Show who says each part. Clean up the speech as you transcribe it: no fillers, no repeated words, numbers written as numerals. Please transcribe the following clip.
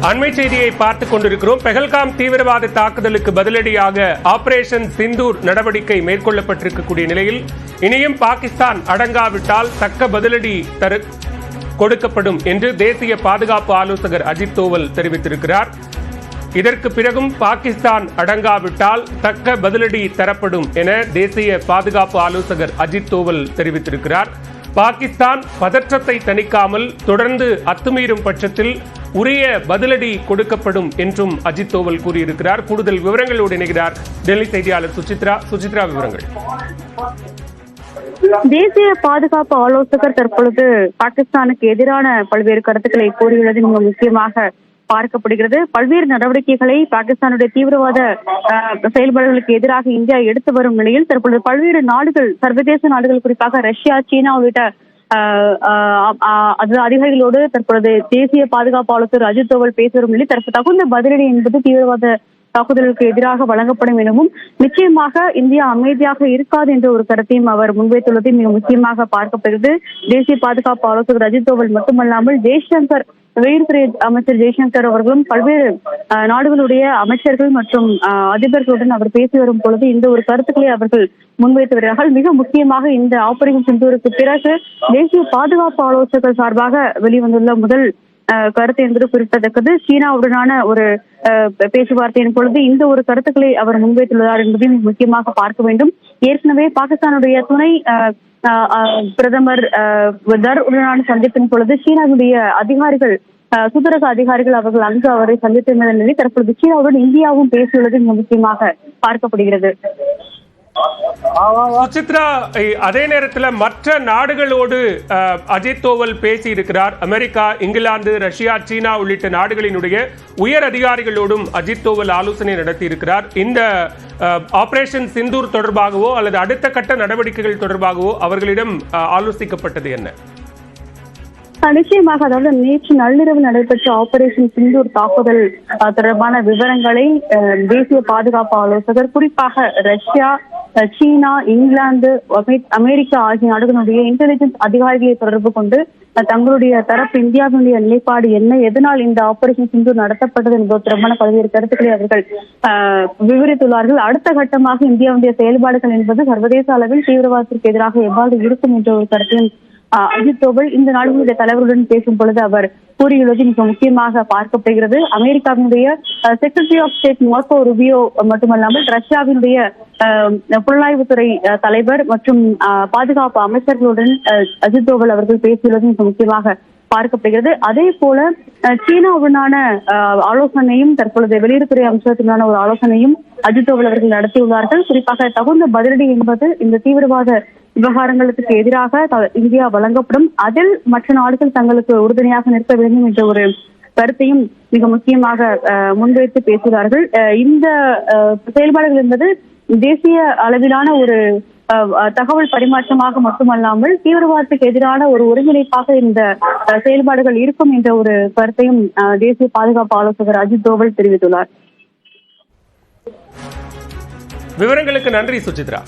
Speaker 1: அண்மை செய்தியை பார்த்துக் கொண்டிருக்கிறோம். பெஹல்காம் தீவிரவாத தாக்குதலுக்கு பதிலடியாக ஆபரேஷன் சிந்தூர் நடவடிக்கை மேற்கொள்ளப்பட்டிருக்கக்கூடிய நிலையில் இனியும் பாகிஸ்தான் அடங்காவிட்டால் தக்க பதிலடி கொடுக்கப்படும் என்று தேசிய பாதுகாப்பு ஆலோசகர் அஜித் தோவல் தெரிவித்திருக்கிறார். இதற்கு பிறகும் பாகிஸ்தான் அடங்காவிட்டால் தக்க பதிலடி தரப்படும் என தேசிய பாதுகாப்பு ஆலோசகர் அஜித் தோவல் தெரிவித்திருக்கிறார். பாகிஸ்தான் பதற்றத்தை தணிக்காமல் தொடர்ந்து அத்துமீறும் பட்சத்தில் உரிய பதிலடி கொடுக்கப்படும் என்றும் அஜித் தோவல் கூறியிருக்கிறார். கூடுதல் விவரங்களோடு இணைகிறார் டெல்லி செய்தியாளர் சுசித்ரா. விவரங்கள்.
Speaker 2: தேசிய பாதுகாப்பு ஆலோசகர் தற்பொழுது பாகிஸ்தானுக்கு எதிரான பல்வேறு கருத்துக்களை கூறியுள்ளது மிக முக்கியமாக பார்க்கப்படுகிறது. பல்வேறு நடவடிக்கைகளை பாகிஸ்தானுடைய தீவிரவாத செயல்பாடுகளுக்கு எதிராக இந்தியா எடுத்து வரும் நிலையில் தற்பொழுது பல்வேறு நாடுகள், சர்வதேச நாடுகள், குறிப்பாக ரஷ்யா, சீனா உள்ளிட்ட அதிகாரிகளோடு தற்பொழுது தேசிய பாதுகாப்பு ஆலோசகர் அஜித் தோவல் பேசி வரும் நிலையில் தற்போது தகுந்த பதிலடி என்பது தீவிரவாத தாக்குதலுக்கு எதிராக வழங்கப்படும் எனவும் நிச்சயமாக இந்தியா அமைதியாக இருக்காது என்ற ஒரு கருத்தையும் அவர் முன்வைத்துள்ளதை மிக முக்கியமாக பார்க்கப்படுகிறது. தேசிய பாதுகாப்பு ஆலோசகர் அஜித் தோவல் மட்டுமல்லாமல் ஜெய்சங்கர், வெளியுறவுத்துறை அமைச்சர் ஜெய்சங்கர் அவர்களும் பல்வேறு நாடுகளுடைய அமைச்சர்கள் மற்றும் அதிபர்களுடன் அவர் பேசி வரும் பொழுது இந்த ஒரு கருத்துக்களை அவர்கள் முன்வைத்து வருகிறார்கள். மிக முக்கியமாக இந்த ஆபரேஷன் சிந்தூருக்கு பிறகு தேசிய பாதுகாப்பு ஆலோசகர் சார்பாக வெளிவந்துள்ள முதல் கருத்து என்பது குறிப்பிடத்தக்கது. சீனாவுடனான ஒரு பேச்சுவார்த்தையின் பொழுது இந்த ஒரு கருத்துக்களை அவர் முன்வைத்துள்ளார் என்பதையும் முக்கியமாக பார்க்க வேண்டும். ஏற்கனவே பாகிஸ்தானுடைய துணை பிரதமர் தர் உடனான சந்திப்பின் பொழுது சீனாவுடைய அதிகாரிகள், தூதரக அதிகாரிகள் அவர்கள் அங்கு அவரை சந்தித்திருந்த நிலையில் தற்பொழுது சீனாவுடன் இந்தியாவும் பேசியுள்ளது மிக முக்கியமாக பார்க்கப்படுகிறது.
Speaker 1: சுசித்ரா, அதே நேரத்தில் மற்ற நாடுகளோடு அஜித் தோவல் பேசி இருக்கிறார். அமெரிக்கா, இங்கிலாந்து, ரஷ்யா, சீனா உள்ளிட்ட நாடுகளினுடைய உயர் அதிகாரிகளோடும் அஜித் தோவல் ஆலோசனை நடத்தி இருக்கிறார். இந்த ஆபரேஷன் சிந்தூர் தொடர்பாகவோ அல்லது அடுத்த கட்ட நடவடிக்கைகள் தொடர்பாகவோ அவர்களிடம் ஆலோசிக்கப்பட்டது என்ன?
Speaker 2: நிச்சயமாக, அதாவது நேற்று நள்ளிரவு நடைபெற்ற ஆபரேஷன் சிந்தூர் தாக்குதல் தொடர்பான விவரங்களை தேசிய பாதுகாப்பு ஆலோசகர், குறிப்பாக ரஷ்யா, சீனா, இங்கிலாந்து, அமெரிக்கா ஆகிய நாடுகளுடைய இன்டெலிஜென்ஸ் அதிகாரிகளை தொடர்பு கொண்டு தங்களுடைய தரப்பு இந்தியாவினுடைய நிலைப்பாடு என்ன, எதனால் இந்த ஆபரேஷன் சிந்தூர் நடத்தப்பட்டது என்பது தொடர்பான பல்வேறு கருத்துக்களை அவர்கள் விவரித்துள்ளார்கள். அடுத்த கட்டமாக இந்தியாவுடைய செயல்பாடுகள் என்பது சர்வதேச அளவில் தீவிரவாதத்திற்கு எதிராக எவ்வாறு இருக்கும் என்ற ஒரு கருத்தையும் அஜித் தோவல் இந்த நாடுகளுடைய தலைவர்களுடன் பேசும் பொழுது அவர் கூறியுள்ளது மிக முக்கியமாக பார்க்கப்படுகிறது. அமெரிக்காவினுடைய secretary of state Marco Rubio மட்டுமல்லாமல் ரஷ்யாவினுடைய புலனாய்வுத்துறை தலைவர் மற்றும் பாதுகாப்பு அமைச்சர்களுடன் அஜித் தோவல் அவர்கள் பேசியுள்ளது மிக முக்கியமாக பார்க்கப்படுகிறது. அதே போல சீனாவுடனான ஆலோசனையும் தற்பொழுது வெளியுறவுத்துறை அமைச்சகத்தினான ஒரு ஆலோசனையும் அஜித் தோவல் அவர்கள் நடத்தியுள்ளார்கள். குறிப்பாக தகுந்த பதிலடி என்பது இந்த தீவிரவாத விவகாரங்களுக்கு எதிராக இந்தியா வழங்கப்படும், அதில் மற்ற நாடுகள் தங்களுக்கு உறுதுணையாக நிற்க வேண்டும் என்ற ஒரு கருத்தையும் மிக முக்கியமாக முன்வைத்து பேசுகிறார்கள். இந்த செயல்பாடுகள் என்பது தேசிய அளவிலான ஒரு தகவல் பரிமாற்றமாக மட்டுமல்லாமல் தீவிரவாதத்துக்கு எதிரான ஒரு ஒருங்கிணைப்பாக இந்த செயல்பாடுகள் இருக்கும் என்ற ஒரு கருத்தையும் தேசிய பாதுகாப்பு ஆலோசகர் அஜித் தோவல் தெரிவித்துள்ளார்.
Speaker 1: விவரங்களுக்கு நன்றி சுசித்ரா.